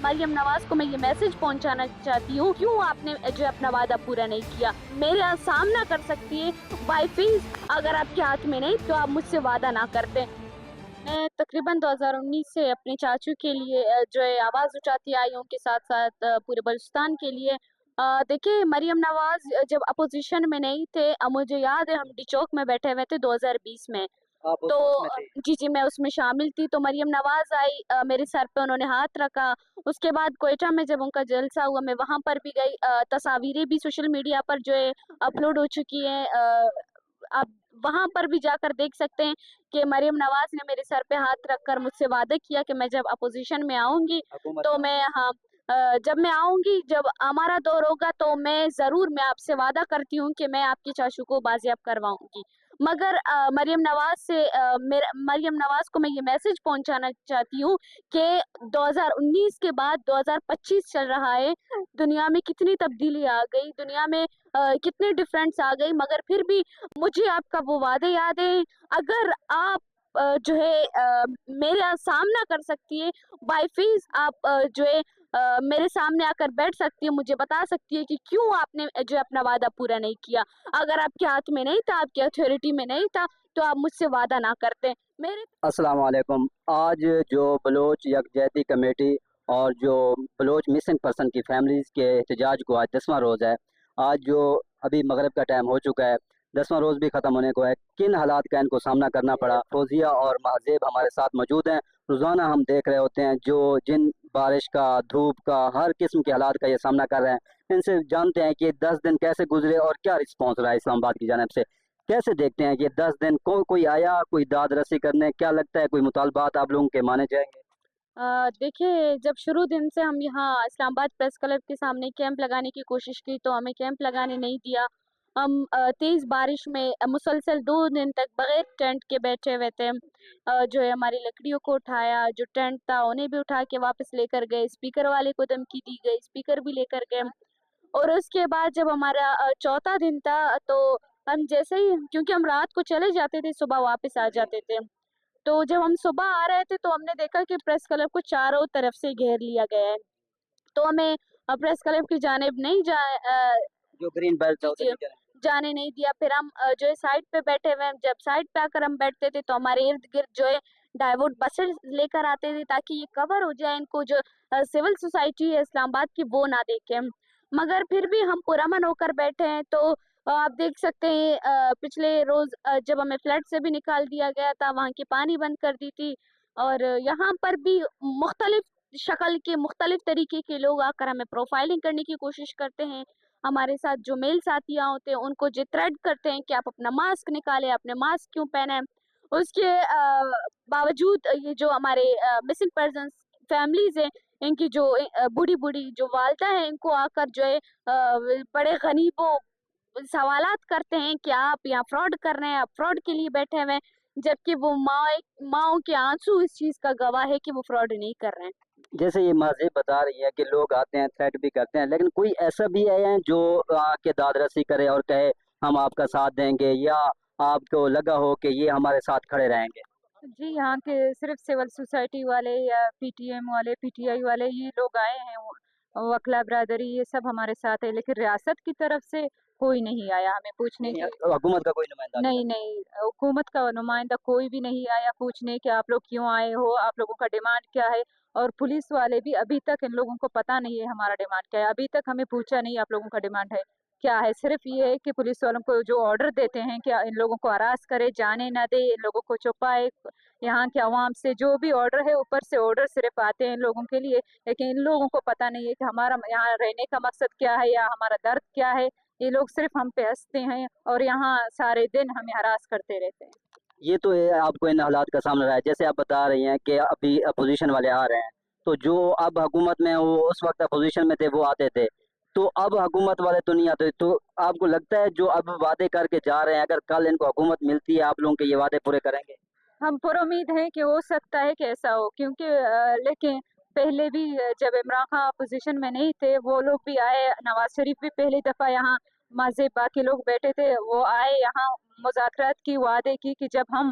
مریم نواز کو میں یہ میسج پہنچانا چاہتی ہوں، کیوں آپ نے جو اپنا وعدہ پورا نہیں کیا؟ میرا سامنا کر سکتی ہے بائی فیس، اگر آپ کے ہاتھ میں نہیں تو آپ مجھ سے وعدہ نہ کرتے۔ میں تقریباً 2019 سے اپنے چاچو کے لیے جو ہے آواز اٹھاتی آئی ہوں، کے ساتھ ساتھ پورے بلوچستان کے لیے۔ دیکھیں، مریم نواز جب اپوزیشن میں نہیں تھے، مجھے یاد ہے ہم ڈی چوک میں بیٹھے ہوئے تھے 2020 میں، آپ تو اس میں تھے؟ جی میں اس میں شامل تھی۔ تو مریم نواز آئی، میرے سر پہ انہوں نے ہاتھ رکھا۔ اس کے بعد کوئٹہ میں جب ان کا جلسہ ہوا، میں وہاں پر بھی گئی، تصاویریں بھی سوشل میڈیا پر جو ہے اپلوڈ ہو چکی ہیں، آپ وہاں پر بھی جا کر دیکھ سکتے ہیں کہ مریم نواز نے میرے سر پہ ہاتھ رکھ کر مجھ سے وعدہ کیا کہ میں جب اپوزیشن میں آؤں گی حکومت تو میں میں جب میں آؤں گی، جب ہمارا دور ہوگا تو میں ضرور، میں آپ سے وعدہ کرتی ہوں کہ میں آپ کی چاچو کو بازیاب کرواؤں گی۔ مگر مریم نواز کو میں یہ میسج پہنچانا چاہتی ہوں کہ 2019 کے بعد 2025 چل رہا ہے، دنیا میں کتنی تبدیلی آ گئی، دنیا میں کتنے ڈفرینٹس آ گئی، مگر پھر بھی مجھے آپ کا وہ وعدے یاد ہیں۔ اگر آپ جو ہے میرا سامنا کر سکتی ہے بائی فیس، آپ جو ہے میرے سامنے آ کر بیٹھ سکتی ہے، مجھے بتا سکتی ہے کہ کیوں آپ نے جو اپنا وعدہ پورا نہیں کیا۔ اگر آپ کے ہاتھ میں نہیں تھا، آپ کی اتھارٹی میں نہیں تھا، تو آپ مجھ سے وعدہ نہ کرتے۔ میرے السلام علیکم۔ آج جو بلوچ یکجہتی کمیٹی اور جو بلوچ مسنگ پرسن کی فیملیز کے احتجاج کو آج 10واں روز ہے، آج جو ابھی مغرب کا ٹائم ہو چکا ہے، 10واں روز بھی ختم ہونے کو ہے، کن حالات کا ان کو سامنا کرنا پڑا۔ فوزیہ اور مہذیب ہمارے ساتھ موجود ہیں۔ روزانہ ہم دیکھ رہے ہوتے ہیں جن بارش کا، دھوپ کا، ہر قسم کے حالات کا یہ سامنا کر رہے ہیں۔ ان سے جانتے ہیں کہ 10 دن کیسے گزرے اور کیا رسپانس رہا ہے اسلام آباد کی جانب سے۔ کیسے دیکھتے ہیں کہ 10 دن کوئی آیا، کوئی داد رسی کرنے؟ کیا لگتا ہے کوئی مطالبات آپ لوگوں کے مانے جائیں گے؟ دیکھیے، جب شروع دن سے ہم یہاں اسلام آباد پریس کلب کے سامنے کیمپ لگانے کی کوشش کی تو ہمیں کیمپ لگانے نہیں دیا۔ ہم تیز بارش میں مسلسل 2 دن تک بغیر ٹینٹ کے بیٹھے ہوئے تھے۔ جو ہے ہماری لکڑیوں کو اٹھایا، جو ٹینٹ تھا انہیں بھی اٹھا کے واپس لے کر گئے، اسپیکر والے کو دھمکی دی گئی، اسپیکر بھی لے کر گئے۔ اور اس کے بعد جب ہمارا چوتھا دن تھا تو ہم جیسے ہی، کیونکہ ہم رات کو چلے جاتے تھے، صبح واپس آ جاتے تھے، تو جب ہم صبح آ رہے تھے تو ہم نے دیکھا کہ پریس کلب کو چاروں طرف سے گھیر لیا گیا ہے، تو ہمیں پریس کلب کی جانب نہیں جو گرین بیلٹ ہے ادھر نہیں جانا۔ جانے نہیں دیا۔ پھر ہم جو ہے سائڈ پہ بیٹھے ہوئے ہیں، جب سائڈ پہ آ کر ہم بیٹھتے تھے تو ہمارے ارد گرد جو ہے ڈائیورٹ بسز لے کر آتے تھے تاکہ یہ کور ہو جائے، ان کو جو سول سوسائٹی ہے اسلام آباد کی وہ نہ دیکھیں۔ مگر پھر بھی ہم پرامن ہو کر بیٹھے ہیں۔ تو آپ دیکھ سکتے ہیں پچھلے روز جب ہمیں فلیٹ سے بھی نکال دیا گیا تھا، وہاں کی پانی بند کر دی تھی، اور یہاں پر بھی مختلف شکل کے، مختلف طریقے کے لوگ آ کر ہمیں پروفائلنگ کرنے کی کوشش کرتے ہیں۔ ہمارے ساتھ جو میل ساتھیاں ہوتے ہیں ان کو جو تھریٹ کرتے ہیں کہ آپ اپنا ماسک نکالیں، اپنے ماسک کیوں پہنے۔ اس کے باوجود یہ جو ہمارے مسنگ پرسنس فیملیز ہیں، ان کی جو بوڑھی جو والدہ ہیں، ان کو آ کر جو ہے بڑے غریبوں سوالات کرتے ہیں کہ آپ یہاں فراڈ کر رہے ہیں، آپ فراڈ کے لیے بیٹھے ہوئے ہیں، جبکہ وہ ماؤں کے آنسو اس چیز کا گواہ ہے کہ وہ فراڈ نہیں کر رہے ہیں۔ جیسے یہ مہذب بتا رہی ہے کہ لوگ آتے ہیں، تھریٹ بھی کرتے ہیں، لیکن کوئی ایسا بھی ہے جو آ کے داد رسی کرے اور کہے ہم آپ کا ساتھ دیں گے، یا آپ کو لگا ہو کہ یہ ہمارے ساتھ کھڑے رہیں گے؟ جی، یہاں کے صرف سول سوسائٹی والے یا پی ٹی ایم والے، پی ٹی آئی والے یہ لوگ آئے ہیں، وکلا برادری یہ سب ہمارے ساتھ ہے، لیکن ریاست کی طرف سے کوئی نہیں آیا ہمیں پوچھنے یعنی کی۔ حکومت کا کوئی نمائندہ ابھی نہیں تک؟ نہیں، حکومت کا نمائندہ کوئی بھی نہیں آیا پوچھنے کہ آپ لوگ کیوں آئے ہو، آپ لوگوں کا ڈیمانڈ کیا ہے۔ اور پولیس والے بھی ابھی تک، ان لوگوں کو پتہ نہیں ہے ہمارا ڈیمانڈ کیا ہے، ابھی تک ہمیں پوچھا نہیں آپ لوگوں کا ڈیمانڈ ہے کیا ہے۔ صرف یہ ہے کہ پولیس والوں کو جو آرڈر دیتے ہیں کہ ان لوگوں کو ہراس کرے، جانے نہ دے، ان لوگوں کو چھپائے، یہاں کے عوام سے جو بھی آرڈر ہے، اوپر سے آرڈر صرف آتے ہیں ان لوگوں کے لیے، لیکن ان لوگوں کو پتہ نہیں ہے کہ ہمارا یہاں رہنے کا مقصد کیا ہے یا ہمارا درد کیا ہے۔ یہ لوگ صرف ہم پہ ہنستے ہیں اور یہاں سارے دن ہمیں ہراس کرتے رہتے ہیں۔ یہ تو ہے آپ کو ان حالات کا سامنا رہا ہے، جیسے آپ بتا رہی ہیں کہ ابھی اپوزیشن والے آ رہے ہیں، تو جو اب حکومت میں وہ اس وقت اپوزیشن میں تھے وہ آتے تھے، تو اب حکومت والے تو نہیں آتے، تو آپ کو لگتا ہے جو اب وعدے کر کے جا رہے ہیں، اگر کل ان کو حکومت ملتی ہے آپ لوگوں کے یہ وعدے پورے کریں گے؟ ہم پر امید ہیں کہ ہو سکتا ہے کہ ایسا ہو، کیونکہ لیکن پہلے بھی جب عمران خان اپوزیشن میں نہیں تھے وہ لوگ بھی آئے، نواز شریف بھی پہلی دفعہ یہاں، مذہب باقی لوگ بیٹھے تھے، وہ آئے یہاں، مذاکرات کی، وعدے کی کہ جب ہم